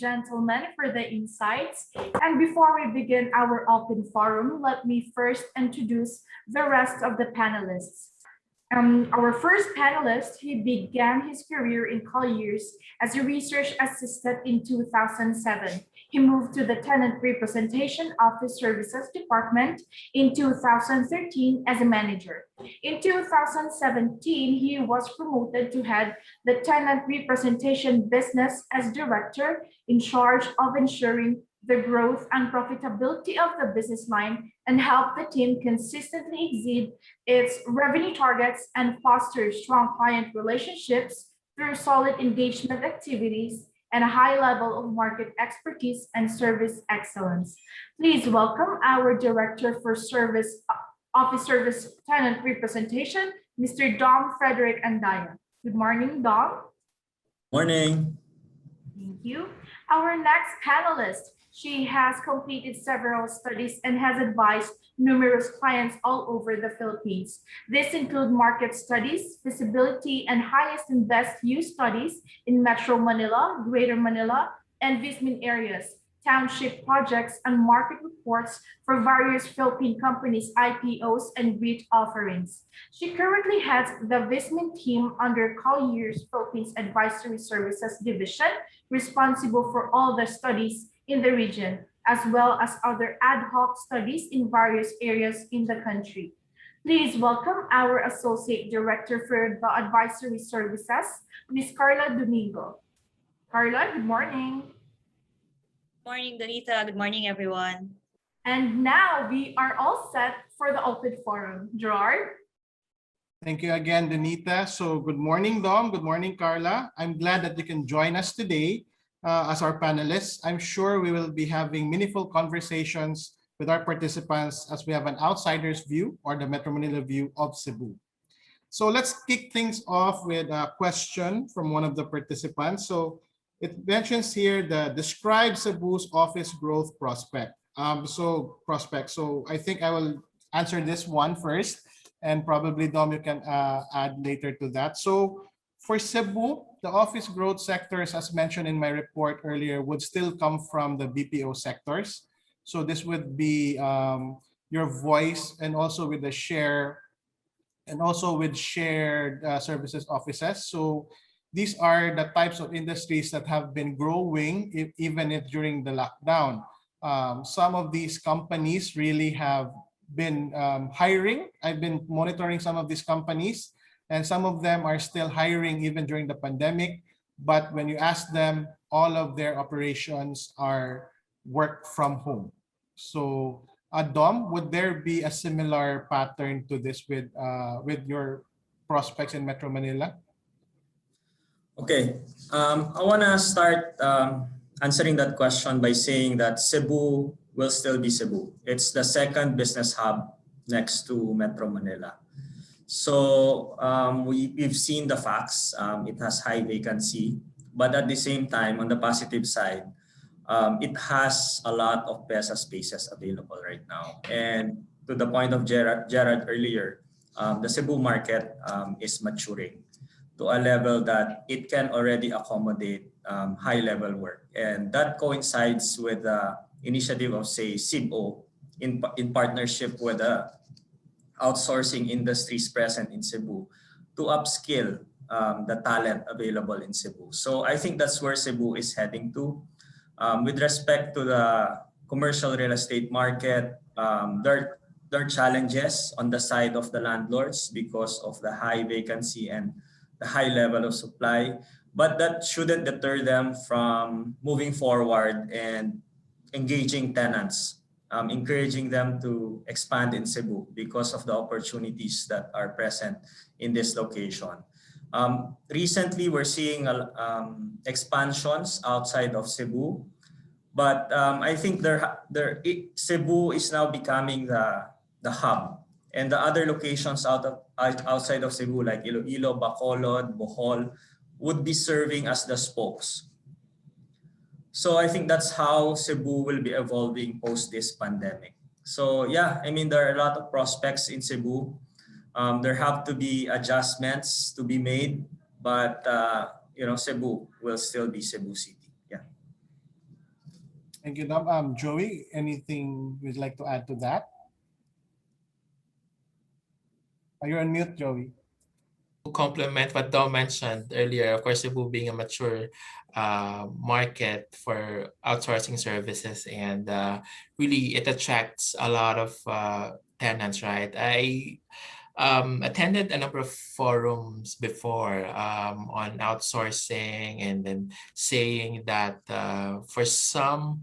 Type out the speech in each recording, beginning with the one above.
gentlemen, for the insights. And before we begin our open forum, let me first introduce the rest of the panelists. Our first panelist, he began his career in Colliers as a research assistant in 2007. He moved to the Tenant Representation Office Services Department in 2013 as a manager. In 2017, he was promoted to head the Tenant Representation Business as director in charge of ensuring the growth and profitability of the business line and help the team consistently exceed its revenue targets and foster strong client relationships through solid engagement activities and a high level of market expertise and service excellence. Please welcome our Director for Office Service Tenant Representation, Mr. Dom Fredrick Andaya. Good morning, Dom. Morning. Thank you. Our next panelist, she has completed several studies and has advised numerous clients all over the Philippines. This include market studies, feasibility, and highest and best use studies in Metro Manila, Greater Manila, and Vismin areas, township projects, and market reports for various Philippine companies, IPOs, and REIT offerings. She currently heads the Vismin team under Colliers Philippines Advisory Services Division, responsible for all the studies in the region, as well as other ad hoc studies in various areas in the country. Please welcome our Associate Director for the Advisory Services, Ms. Karla Domingo. Karla, good morning. Good morning, Donita. Good morning, everyone. And now we are all set for the open forum. Gerard? Thank you again, Donita. So good morning, Dom. Good morning, Karla. I'm glad that you can join us today as our panelists. I'm sure we will be having meaningful conversations with our participants as we have an outsider's view or the Metro Manila view of Cebu. So let's kick things off with a question from one of the participants. So it mentions here the describe Cebu's office growth prospect. So I think I will answer this one first, and probably Dom, you can add later to that. So for Cebu, the office growth sectors, as mentioned in my report earlier, would still come from the BPO sectors. So this would be your voice, and also with the share, and also with shared services offices. So these are the types of industries that have been growing even if during the lockdown. Some of these companies really have been hiring. I've been monitoring some of these companies, and some of them are still hiring even during the pandemic. But when you ask them, all of their operations are work from home. So, Dom, would there be a similar pattern to this with your prospects in Metro Manila? Okay, I want to start answering that question by saying that Cebu will still be Cebu. It's the second business hub next to Metro Manila. So we've seen the facts. It has high vacancy, but at the same time, on the positive side, it has a lot of PESA spaces available right now. And to the point of Gerard earlier, the Cebu market is maturing to a level that it can already accommodate high-level work. And that coincides with the initiative of, say, Cebu in partnership with the outsourcing industries present in Cebu to upskill the talent available in Cebu. So I think that's where Cebu is heading to. With respect to the commercial real estate market, there are challenges on the side of the landlords because of the high vacancy and the high level of supply, but that shouldn't deter them from moving forward and engaging tenants, encouraging them to expand in Cebu because of the opportunities that are present in this location. Recently, we're seeing expansions outside of Cebu, but I think Cebu is now becoming the hub. And the other locations outside of Cebu, like Iloilo, Bacolod, Bohol, would be serving as the spokes. So I think that's how Cebu will be evolving post this pandemic. So yeah, I mean, there are a lot of prospects in Cebu. There have to be adjustments to be made, but Cebu will still be Cebu City. Yeah. Thank you, Dom. Joey, anything you'd like to add to that? You're on mute, Joey. Complement what Dom mentioned earlier, of course, Cebu being a mature market for outsourcing services, and really it attracts a lot of tenants, right? I attended a number of forums before on outsourcing, and then saying that for some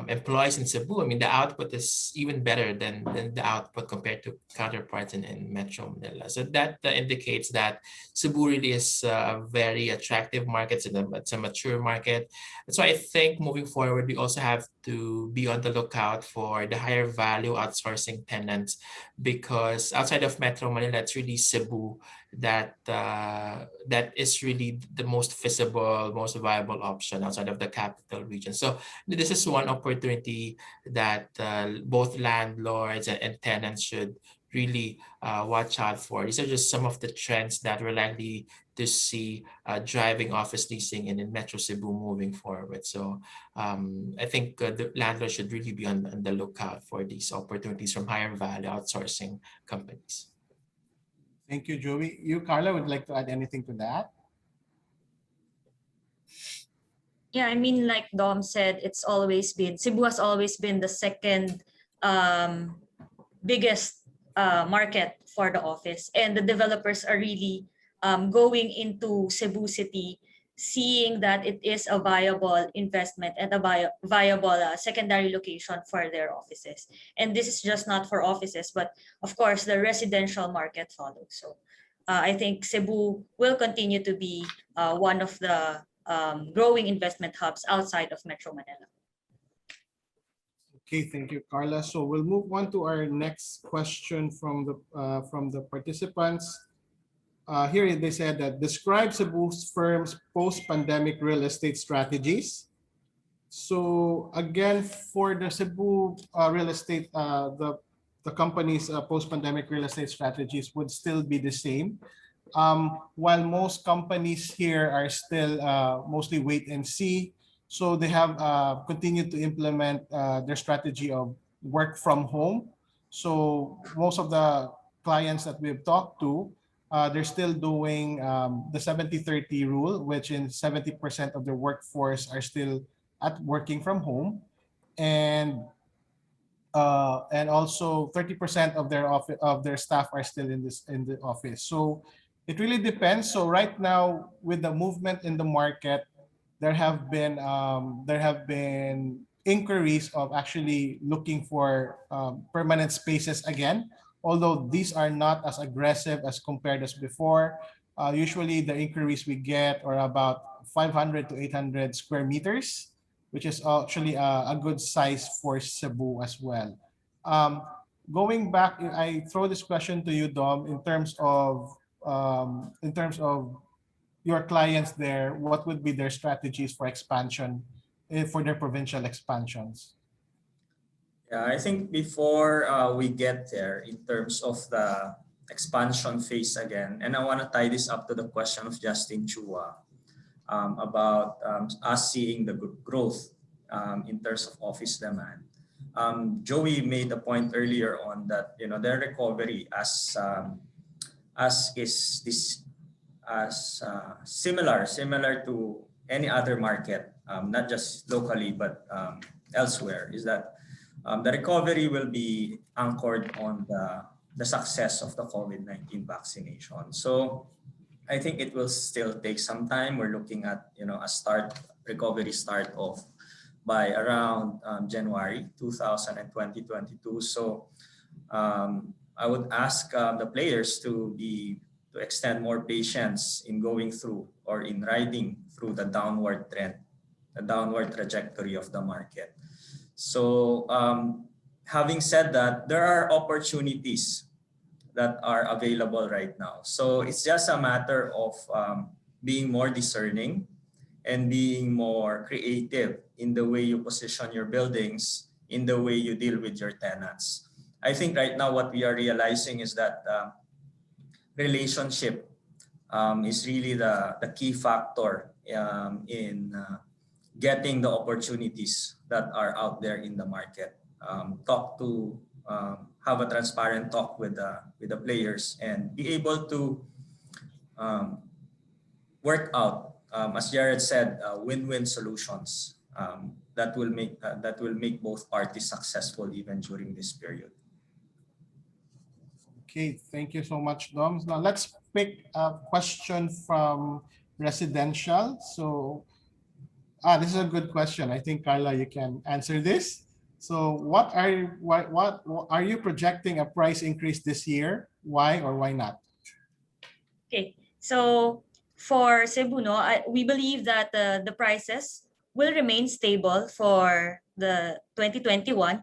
employees in Cebu, I mean, the output is even better than the output compared to counterparts in Metro Manila. So that indicates that Cebu really is a very attractive market. It's a mature market. So I think moving forward, we also have to be on the lookout for the higher value outsourcing tenants, because outside of Metro Manila, it's really Cebu that that is really the most feasible, most viable option outside of the capital region. So this is one opportunity that both landlords and tenants should really watch out for. These are just some of the trends that we're likely to see driving office leasing in Metro Cebu moving forward. So I think the landlords should really be on the lookout for these opportunities from higher value outsourcing companies. Thank you, Joey. You, Carla, would like to add anything to that? Yeah, I mean, like Dom said, Cebu has always been the second biggest market for the office, and the developers are really going into Cebu City, seeing that it is a viable investment and a viable secondary location for their offices. And this is just not for offices, but of course the residential market follows. So I think Cebu will continue to be one of the growing investment hubs outside of Metro Manila. Okay, thank you, Carla. So we'll move on to our next question from the participants. Here they said that describe Cebu's firm's post-pandemic real estate strategies. So again, for the Cebu real estate, the company's post-pandemic real estate strategies would still be the same. While most companies here are still mostly wait and see, so they have continued to implement their strategy of work from home. So most of the clients that we've talked to, they're still doing the 70-30 rule, which in 70% of their workforce are still at working from home, and also 30% of their staff are still in the office. So it really depends. So right now, with the movement in the market, there have been inquiries of actually looking for permanent spaces again, although these are not as aggressive as compared as before. Usually the inquiries we get are about 500 to 800 square meters, which is actually a good size for Cebu as well. Going back, I throw this question to you, Dom, in terms of your clients there, what would be their strategies for expansion, for their provincial expansions? Yeah, I think before we get there in terms of the expansion phase again, and I want to tie this up to the question of Justin Chua about us seeing the growth in terms of office demand. Joey made a point earlier on that their recovery as similar to any other market, not just locally but elsewhere, is that the recovery will be anchored on the success of the COVID-19 vaccination. So I think it will still take some time. We're looking at a recovery start off by around January 2022. So I would ask the players to extend more patience in going through or in riding through the downward trend, the downward trajectory of the market. So having said that, there are opportunities that are available right now. So it's just a matter of being more discerning and being more creative in the way you position your buildings, in the way you deal with your tenants. I think right now what we are realizing is that relationship is really the key factor in getting the opportunities that are out there in the market. Have a transparent talk with the players and be able to work out, as Jared said, win-win solutions that will make both parties successful even during this period. Okay, thank you so much, Dom. Now let's pick a question from residential. So, this is a good question. I think Karla, you can answer this. So, what are you projecting a price increase this year? Why or why not? Okay, so for Cebu, no, we believe that the prices will remain stable for the 2021.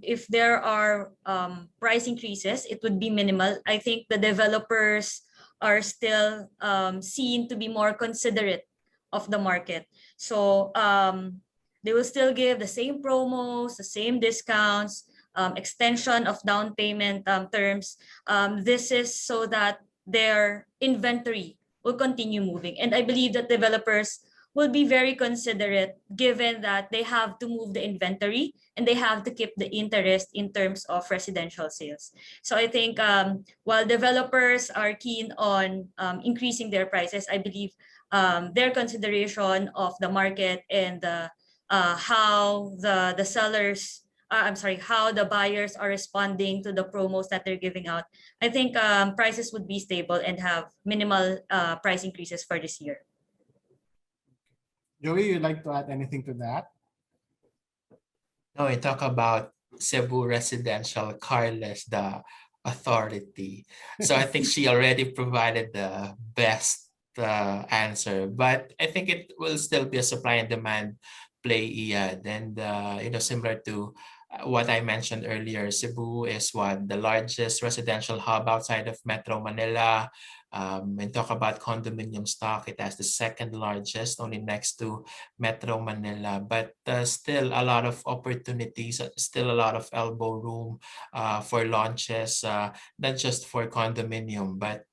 If there are price increases, it would be minimal. I think the developers are still seen to be more considerate of the market. So they will still give the same promos, the same discounts, extension of down payment terms. This is so that their inventory will continue moving. And I believe that developers will be very considerate given that they have to move the inventory and they have to keep the interest in terms of residential sales. So I think while developers are keen on increasing their prices, I believe their consideration of the market and how the sellers how the buyers are responding to the promos that they're giving out. I think prices would be stable and have minimal price increases for this year. Joey, you'd like to add anything to that? No, we talk about Cebu Residential, Carlos, the authority. So I think she already provided the best answer, but I think it will still be a supply and demand play, Ian. And similar to what I mentioned earlier, Cebu is the largest residential hub outside of Metro Manila. And talk about condominium stock, it has the second largest, only next to Metro Manila. But still a lot of opportunities, still a lot of elbow room for launches, not just for condominium, but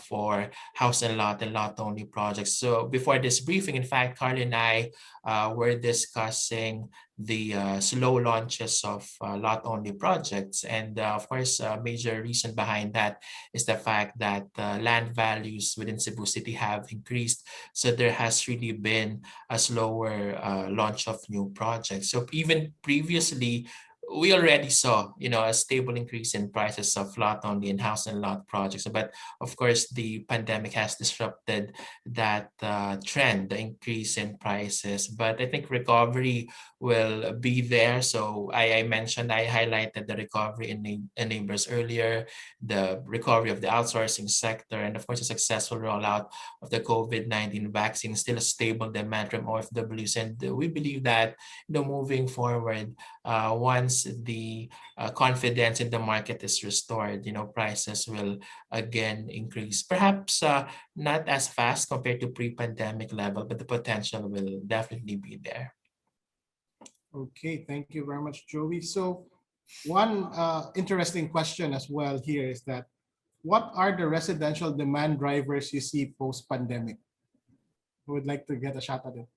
for house and lot only projects. So before this briefing, in fact, Carla and I were discussing the slow launches of lot only projects. And of course, a major reason behind that is the fact that land values within Cebu City have increased. So there has really been a slower launch of new projects. So even previously, we already saw, a stable increase in prices of lot only and house and lot projects. But of course, the pandemic has disrupted that trend, the increase in prices. But I think recovery will be there. So I highlighted the recovery in neighbors earlier, the recovery of the outsourcing sector, and of course, a successful rollout of the COVID-19 vaccine, still a stable demand from OFWs. And we believe that, moving forward, once the confidence in the market is restored, prices will again increase. Perhaps not as fast compared to pre-pandemic level, but the potential will definitely be there. Okay, thank you very much, Joey. So one interesting question as well here is that what are the residential demand drivers you see post-pandemic? Who would like to get a shot at it?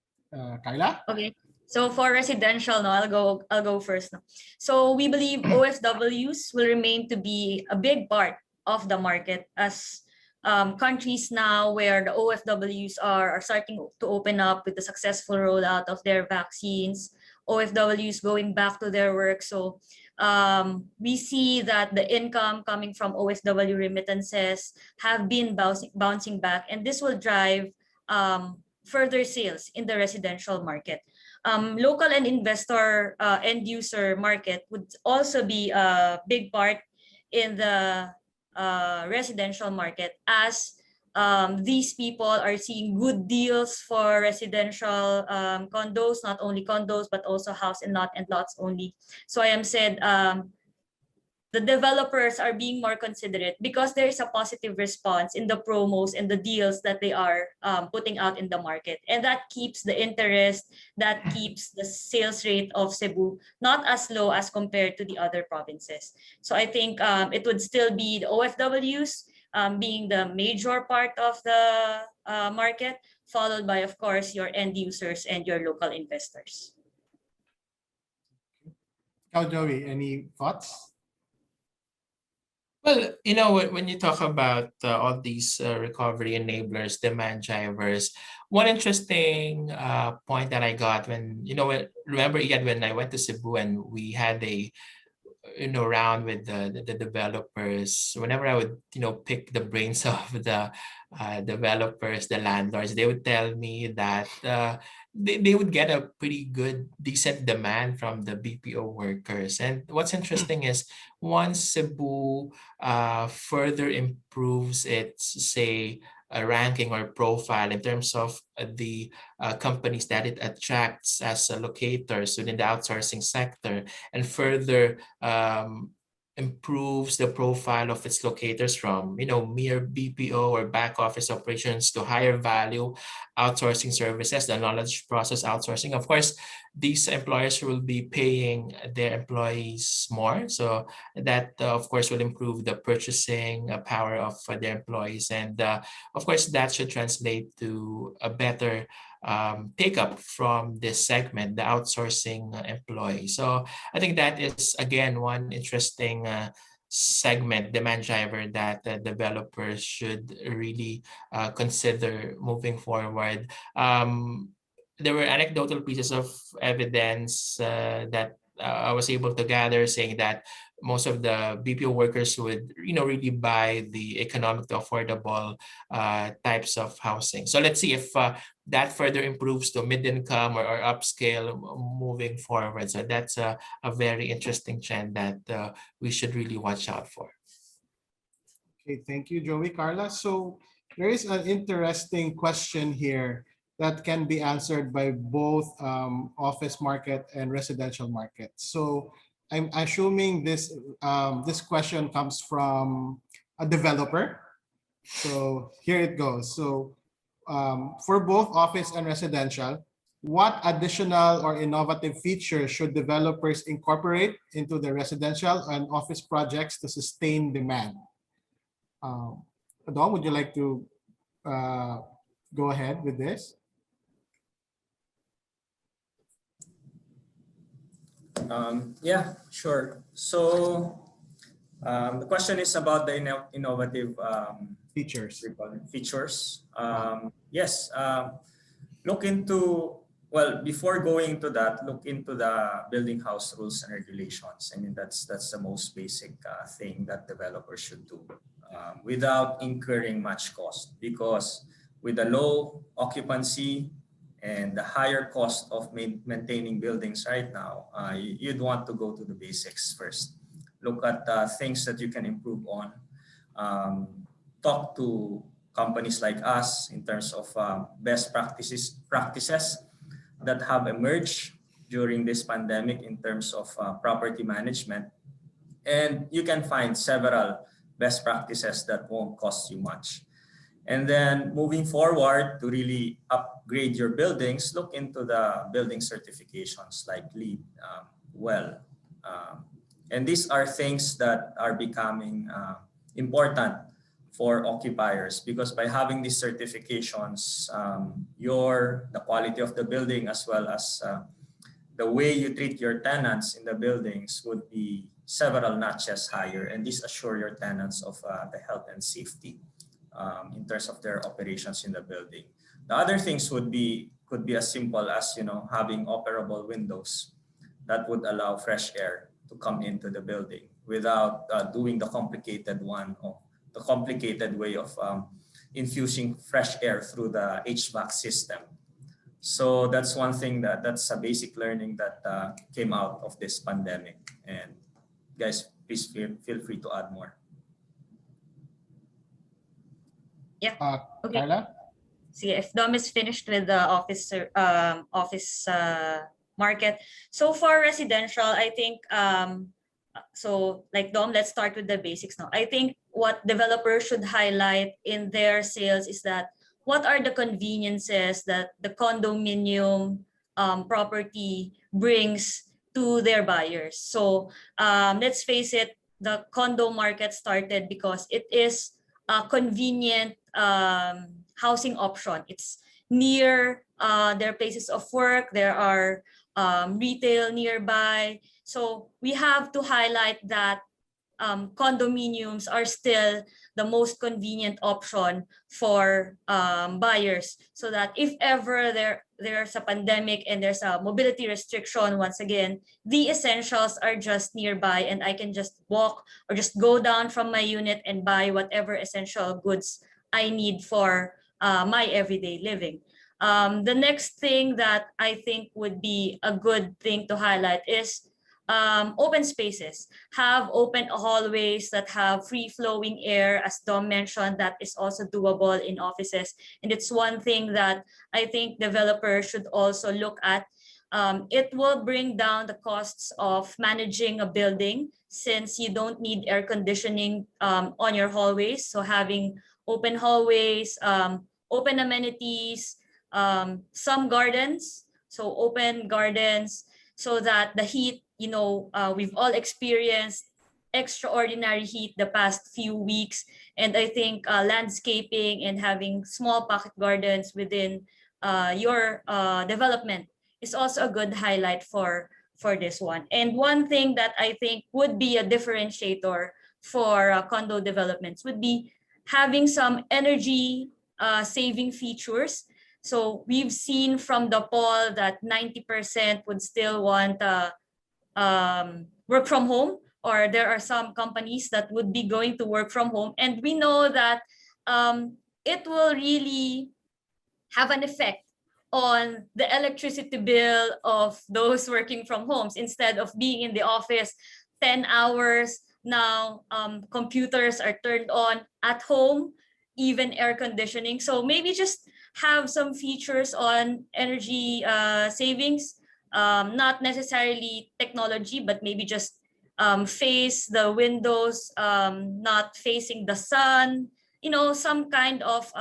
Karla? Okay. So for residential, I'll go first. So we believe OFWs will remain to be a big part of the market as countries now where the OFWs are starting to open up with the successful rollout of their vaccines, OFWs going back to their work. So we see that the income coming from OFW remittances have been bouncing back, and this will drive further sales in the residential market. Local and investor end user market would also be a big part in the residential market as these people are seeing good deals for residential condos, not only condos, but also house and lots only. So I am said the developers are being more considerate because there is a positive response in the promos and the deals that they are putting out in the market. And that keeps the interest, that keeps the sales rate of Cebu not as low as compared to the other provinces. So I think it would still be the OFWs being the major part of the market, followed by, of course, your end users and your local investors. Now, Joey, any thoughts? Well, when you talk about all these recovery enablers, demand drivers, one interesting point that I got remember, Ian, when I went to Cebu and we had a around with the developers, whenever I would pick the brains of the developers, the landlords, they would tell me that they would get a pretty good decent demand from the BPO workers. And what's interesting is once Cebu further improves its, say, a ranking or profile in terms of the companies that it attracts as locators within the outsourcing sector, and further improves the profile of its locators from mere BPO or back office operations to higher value outsourcing services, the knowledge process outsourcing. Of course, these employers will be paying their employees more, so that of course will improve the purchasing power of their employees, and of course that should translate to a better take up from this segment, the outsourcing employee. So I think that is again one interesting segment, demand driver, that developers should really consider moving forward. There were anecdotal pieces of evidence that I was able to gather saying that most of the BPO workers would really buy the economic to affordable types of housing. So let's see if that further improves to mid-income or upscale moving forward. So that's a very interesting trend that we should really watch out for. Okay, thank you, Joey. Carla, so there is an interesting question here that can be answered by both office market and residential market. So I'm assuming this question comes from a developer. So here it goes. So for both office and residential, what additional or innovative features should developers incorporate into the residential and office projects to sustain demand? Dom, would you like to go ahead with this? Yeah, sure. So the question is about the innovative Features. features. Yes, look into, well, before going to that, look into the building house rules and regulations. I mean, that's the most basic thing that developers should do without incurring much cost, because with the low occupancy and the higher cost of maintaining buildings right now, you'd want to go to the basics first. Look at things that you can improve on. Talk to companies like us in terms of best practices that have emerged during this pandemic in terms of property management. And you can find several best practices that won't cost you much. And then moving forward, to really upgrade your buildings, look into the building certifications like LEED, WELL. And these are things that are becoming important for occupiers, because by having these certifications, the quality of the building as well as the way you treat your tenants in the buildings would be several notches higher, and these assure your tenants of the health and safety in terms of their operations in the building. The other things could be as simple as having operable windows that would allow fresh air to come into the building without doing the complicated way of infusing fresh air through the HVAC system. So that's one thing that's a basic learning that came out of this pandemic. And guys, please feel free to add more. Yeah. Okay. Carla? See, if Dom is finished with the office market, so for residential, I think so like Dom, let's start with the basics now. I think what developers should highlight in their sales is that what are the conveniences that the condominium property brings to their buyers. So let's face it, the condo market started because it is convenient housing option. It's near their places of work. There are retail nearby. So we have to highlight that condominiums are still the most convenient option for buyers, so that if ever there's a pandemic and there's a mobility restriction, once again, the essentials are just nearby and I can just walk or just go down from my unit and buy whatever essential goods I need for my everyday living. The next thing that I think would be a good thing to highlight is open spaces. Have open hallways that have free-flowing air. As Dom mentioned, that is also doable in offices. And it's one thing that I think developers should also look at. It will bring down the costs of managing a building, since you don't need air conditioning on your hallways. So having open hallways, open amenities, some gardens, so open gardens, so that the heat, we've all experienced extraordinary heat the past few weeks. And I think landscaping and having small pocket gardens within your development is also a good highlight for this one. And one thing that I think would be a differentiator for condo developments would be having some energy saving features. So we've seen from the poll that 90% would still want work from home, or there are some companies that would be going to work from home. And we know that it will really have an effect on the electricity bill of those working from homes. Instead of being in the office 10 hours, now computers are turned on at home, even air conditioning. So maybe just have some features on energy savings, not necessarily technology, but maybe just face the windows, not facing the sun, some kind of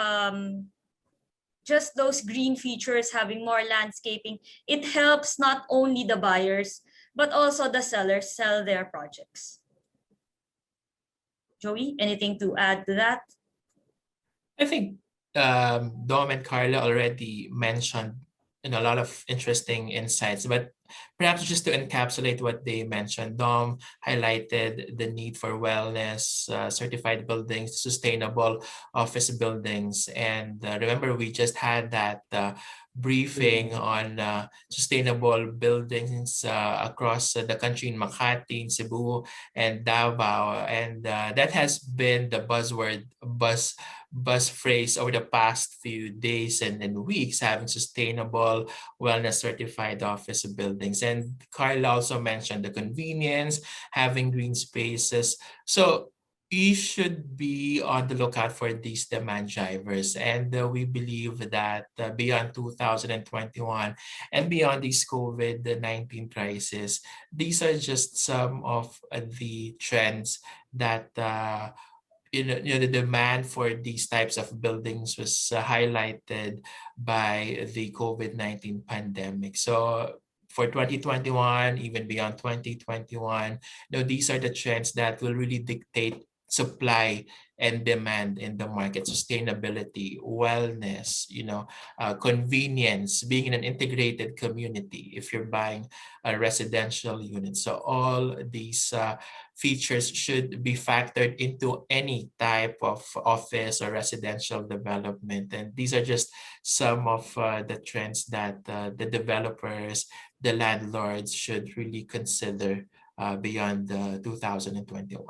just those green features, having more landscaping. It helps not only the buyers, but also the sellers sell their projects. Joey, anything to add to that? I think Dom and Carla already mentioned a lot of interesting insights, but perhaps just to encapsulate what they mentioned, Dom highlighted the need for wellness, certified buildings, sustainable office buildings. And remember, we just had that briefing on sustainable buildings across the country in Makati, in Cebu, and Davao. And that has been the buzz phrase over the past few days and weeks, having sustainable, wellness certified office buildings. And Carla also mentioned the convenience, having green spaces. So we should be on the lookout for these demand drivers. And we believe that beyond 2021 and beyond this COVID-19 crisis, these are just some of the trends that the demand for these types of buildings was highlighted by the COVID-19 pandemic. So for 2021, even beyond 2021, these are the trends that will really dictate supply and demand in the market: sustainability, wellness, convenience, being in an integrated community if you're buying a residential unit. So all these features should be factored into any type of office or residential development. And these are just some of the trends that the developers, the landlords should really consider beyond 2021.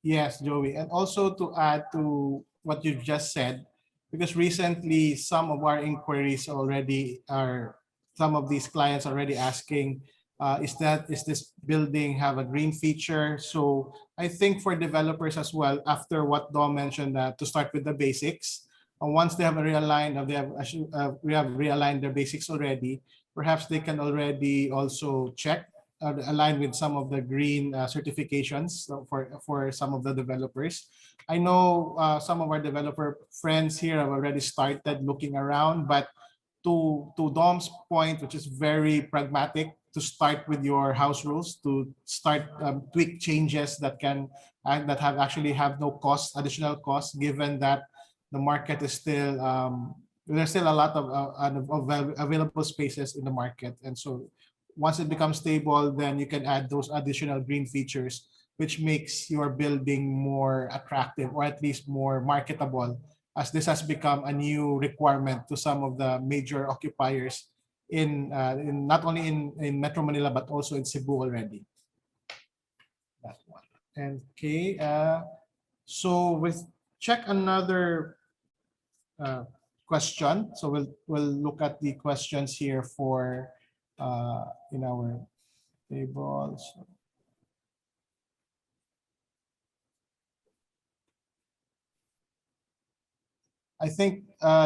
Yes, Joey. And also to add to what you just said, because recently some of our inquiries already are, some of these clients already asking, is this building have a green feature? So I think for developers as well, after what Dom mentioned, to start with the basics. Once they have realigned their basics already, perhaps they can already also check align with some of the green certifications for some of the developers. I know some of our developer friends here have already started looking around, but to Dom's point, which is very pragmatic, to start with your house rules, to start tweak changes that can that have actually have no cost, additional cost, given that the market is still there's still a lot of available spaces in the market, and so once it becomes stable, then you can add those additional green features, which makes your building more attractive or at least more marketable, as this has become a new requirement to some of the major occupiers in not only in Metro Manila but also in Cebu already. That one. And okay, so we'll check another question. So we'll look at the questions here for in our tables. I think,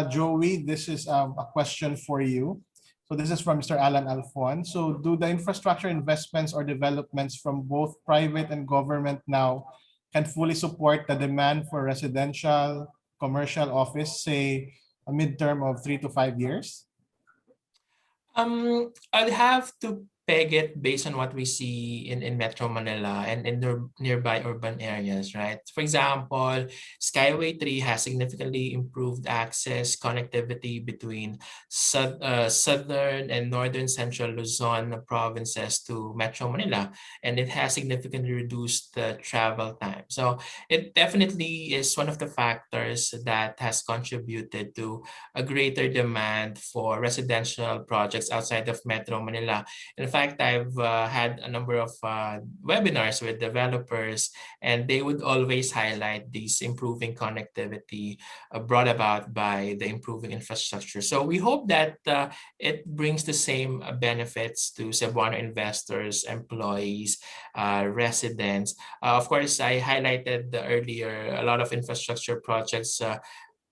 Joey, this is a question for you. So this is from Mr. Alan Alfon. So do the infrastructure investments or developments from both private and government now can fully support the demand for residential, commercial office, say a midterm of 3 to 5 years? I'd have to peg it based on what we see in Metro Manila and in the nearby urban areas, right? For example, Skyway 3 has significantly improved access connectivity between southern and northern central Luzon provinces to Metro Manila, and it has significantly reduced the travel time. So it definitely is one of the factors that has contributed to a greater demand for residential projects outside of Metro Manila. In fact, I've had a number of webinars with developers, and they would always highlight these improving connectivity brought about by the improving infrastructure. So we hope that it brings the same benefits to Cebuano investors, employees, residents. Of course, I highlighted earlier a lot of infrastructure projects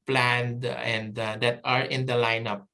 planned and that are in the lineup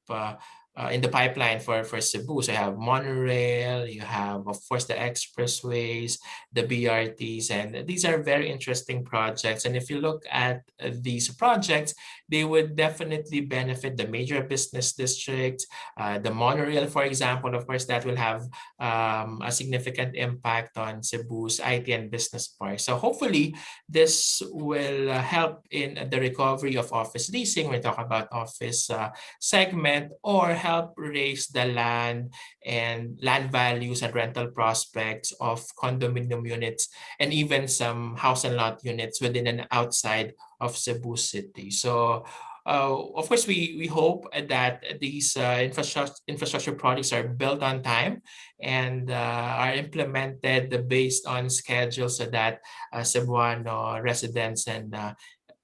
in the pipeline for Cebu. So you have monorail, you have, of course, the expressways, the BRTs, and these are very interesting projects. And if you look at these projects, they would definitely benefit the major business districts. The monorail, for example, of course, that will have a significant impact on Cebu's IT and business park. So hopefully, this will help in the recovery of office leasing. We talk about office segment, or help raise the land and land values and rental prospects of condominium units and even some house and lot units within and outside of Cebu City. So of course, we hope that these infrastructure projects are built on time and are implemented based on schedule, so that Cebuano residents and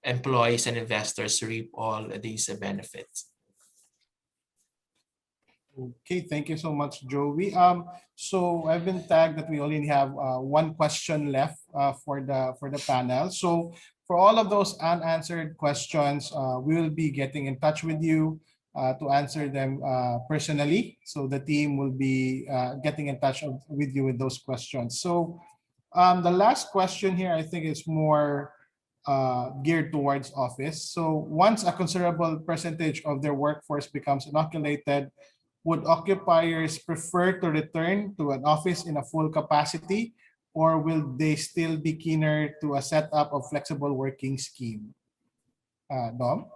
employees and investors reap all these benefits. Okay, thank you so much, Joey. So I've been tagged that we only have one question left for the panel. So for all of those unanswered questions, we will be getting in touch with you to answer them personally. So the team will be getting in touch with you with those questions. So the last question here, I think, is more geared towards office. So once a considerable percentage of their workforce becomes inoculated, would occupiers prefer to return to an office in a full capacity, or will they still be keener to a setup of flexible working scheme? Dom?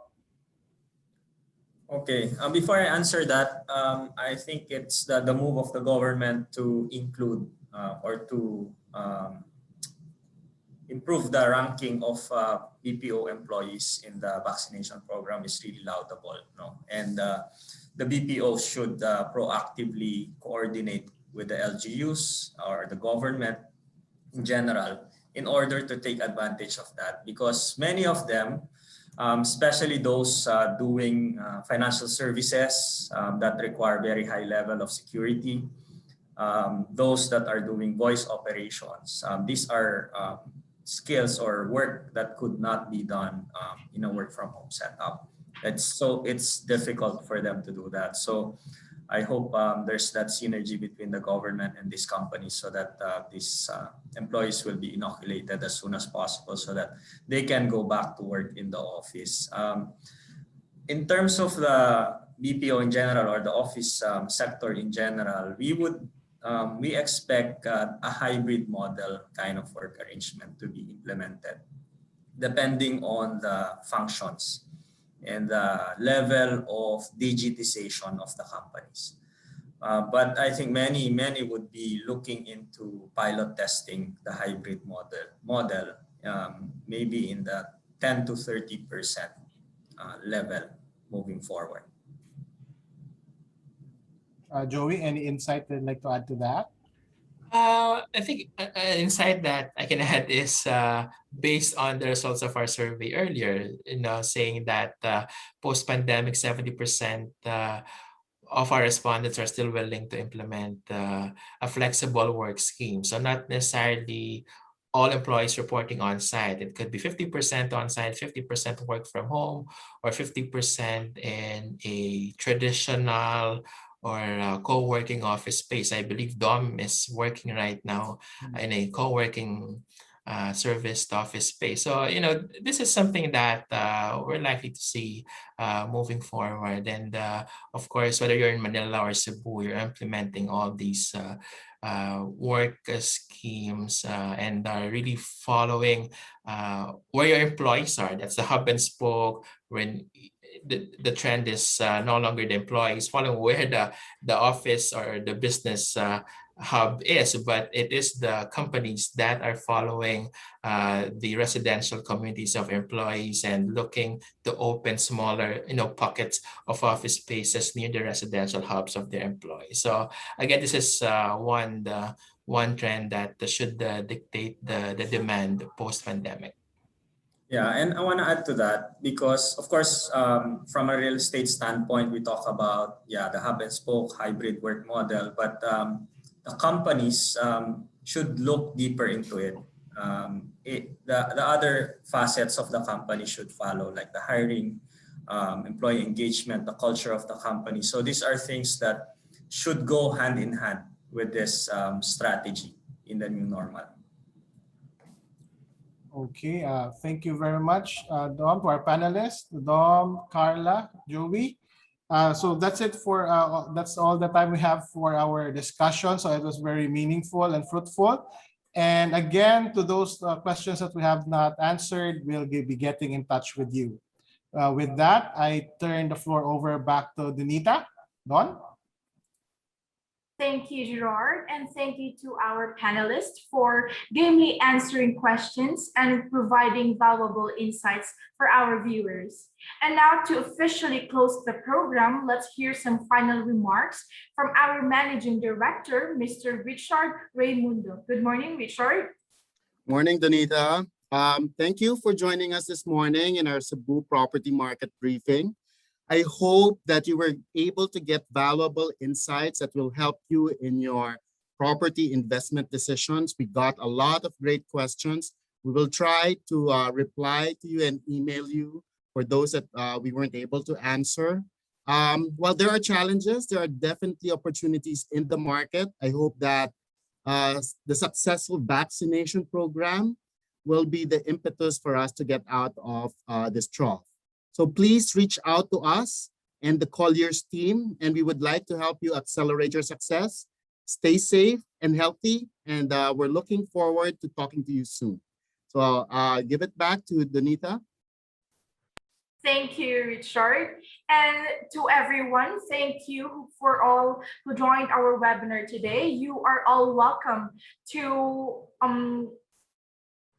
Okay, before I answer that, I think it's the move of the government to include or to improve the ranking of BPO employees in the vaccination program is really laudable. No? And the BPO should proactively coordinate with the LGUs or the government in general in order to take advantage of that, because many of them, especially those doing financial services that require very high level of security, those that are doing voice operations, these are skills or work that could not be done in a work from home setup. It's difficult for them to do that. So I hope there's that synergy between the government and these companies, so that these employees will be inoculated as soon as possible, so that they can go back to work in the office. In terms of the BPO in general or the office sector in general, we expect a hybrid model kind of work arrangement to be implemented, depending on the functions and the level of digitization of the companies. But I think many would be looking into pilot testing the hybrid model, maybe in the 10 to 30% level moving forward. Joey, any insight you'd like to add to that? I think an insight that I can add is based on the results of our survey earlier, saying that post-pandemic, 70% of our respondents are still willing to implement a flexible work scheme. So not necessarily all employees reporting on-site. It could be 50% on-site, 50% work from home, or 50% in a traditional or co-working office space. I believe Dom is working right now in a co-working serviced office space. So, this is something that we're likely to see moving forward. And of course, whether you're in Manila or Cebu, you're implementing all these work schemes and are really following where your employees are. That's the hub and spoke. When the trend is no longer the employees following where the office or the business hub is, but it is the companies that are following the residential communities of employees and looking to open smaller pockets of office spaces near the residential hubs of their employees. So again, this is one trend that should dictate the demand post-pandemic. Yeah, and I want to add to that because, of course, from a real estate standpoint, we talk about the hub and spoke hybrid work model, but the companies should look deeper into it. The other facets of the company should follow, like the hiring, employee engagement, the culture of the company. So these are things that should go hand in hand with this strategy in the new normal. Okay, thank you very much, Dom, to our panelists, Dom, Karla, Joey. So that's it for, that's all the time we have for our discussion. So it was very meaningful and fruitful. And again, to those questions that we have not answered, we'll be getting in touch with you. With that, I turn the floor over back to Donita. Don? Thank you, Gerard, and thank you to our panelists for gamely answering questions and providing valuable insights for our viewers. And now to officially close the program, let's hear some final remarks from our Managing Director, Mr. Richard Raymundo. Good morning, Richard. Morning, Donita. Thank you for joining us this morning in our Cebu property market briefing. I hope that you were able to get valuable insights that will help you in your property investment decisions. We got a lot of great questions. We will try to reply to you and email you for those that we weren't able to answer. While there are challenges, there are definitely opportunities in the market. I hope that the successful vaccination program will be the impetus for us to get out of this trough. So please reach out to us and the Colliers team, and we would like to help you accelerate your success. Stay safe and healthy, and we're looking forward to talking to you soon. So I'll give it back to Donita. Thank you, Richard. And to everyone, thank you for all who joined our webinar today. You are all welcome to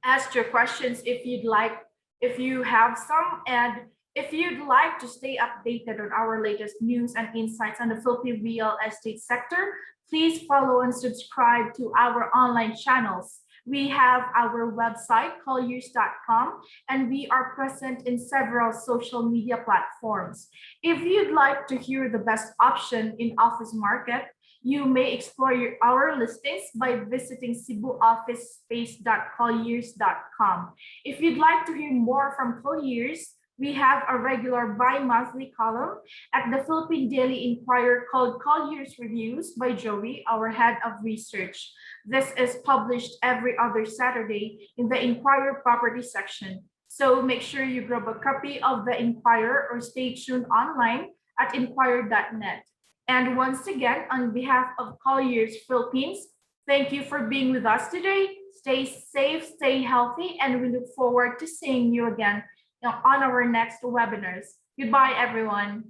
ask your questions if you'd like, if you have some, and if you'd like to stay updated on our latest news and insights on the Philippine real estate sector, please follow and subscribe to our online channels. We have our website, colliers.com, and we are present in several social media platforms. If you'd like to hear the best option in office market, you may explore our listings by visiting cebuofficespace.colliers.com. If you'd like to hear more from Colliers, we have a regular bi-monthly column at the Philippine Daily Inquirer called Colliers Reviews by Joey, our head of research. This is published every other Saturday in the Inquirer property section. So make sure you grab a copy of the Inquirer or stay tuned online at inquire.net. And once again, on behalf of Colliers Philippines, thank you for being with us today. Stay safe, stay healthy, and we look forward to seeing you again on our next webinars. Goodbye, everyone.